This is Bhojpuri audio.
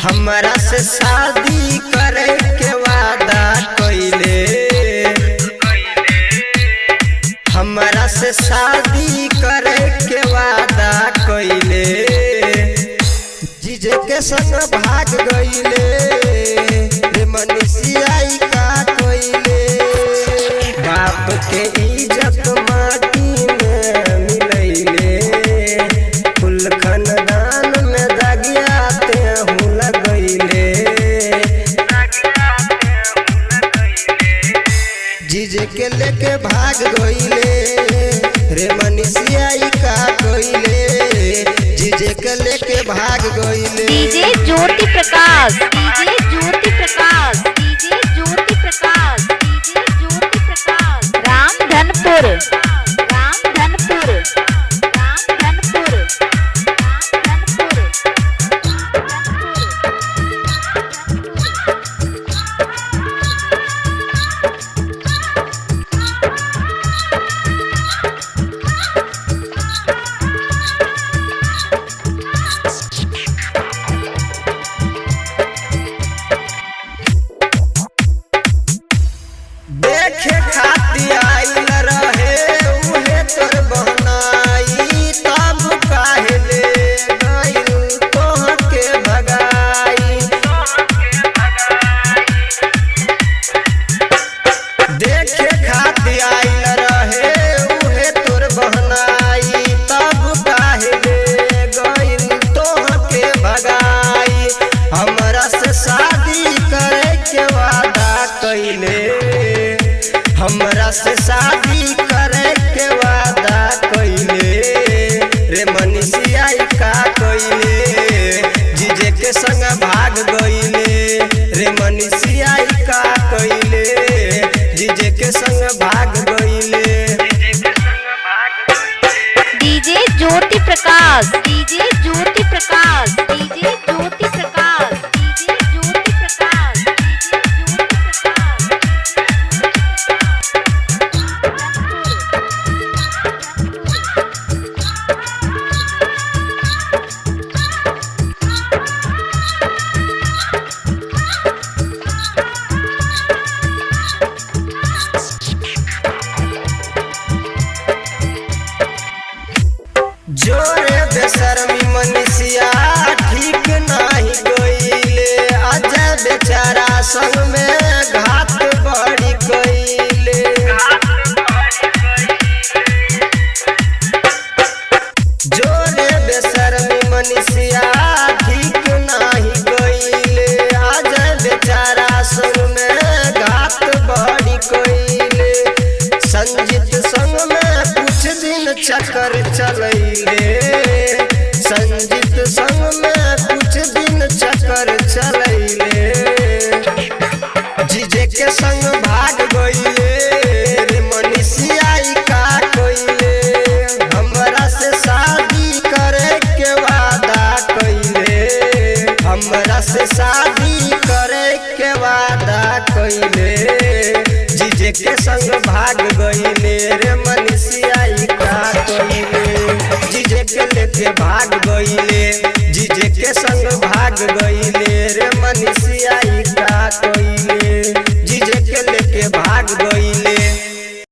हमरा से शादी करे के वादा कइले, हमरा से शादी करे के वादा कइले, जीजे के संग भाग गइले रे मनीषियाई का कइले। बाप के इज्जत माटी में मिलैले, कुल खानदान में दागियाते हूँ लगैले। जीजे के लेके भाग गइले रे मनीषियाई का कइले, जीजे के लेके भाग गइले। DJ Jyoti Prakash, DJ Jyoti Prakash, DJ Jyoti Prakash, DJ Jyoti Prakash, Ramdhanpur, Ramdhanpur, Ramdhanpur, Ramdhanpur. देखे खातिर आइल रहे उहे तोर बहनाई, तब काहे ले गइल तोहके भगाई। देखे खातिर आइल रहे उहे तोर बहनाई, तब काहे ले गइल तोहके भगाई। हमरा से शादी करे के वादा कइले, हमरा से शादी करे के वादा कइले रे मनीषियाई का कइले, जीजे के संग भाग गइले रे मनीषियाई का कइले, जीजे के संग भाग गइले। DJ Jyoti Prakash, DJ Jyoti Prakash, DJ Jyoti Prakash, DJ Jyoti Prakash, DJ ज्योति जोरे बेशर्मी मनीषिया ठीक नाही गइले, अजय बेचारा संग में घात बड़ी कइले। जोरे बेशर्मी मनीषिया ठीक नाही गइले, अजय बेचारा संग में घात बड़ी कइले। संजीत संग में कुछ दिन चक्कर चलैले, संजीत संग में कुछ दिन चक्कर चलैले, जीजे के संग भाग गइले रे मनीषियाई का कइले। हमरा से शादी करे के वादा कइले, हमरा से शादी करे के वादा कइले, जीजे के संग भाग गइले रे मनीषियाई का कइले, जीजे के लेके भाग गइले।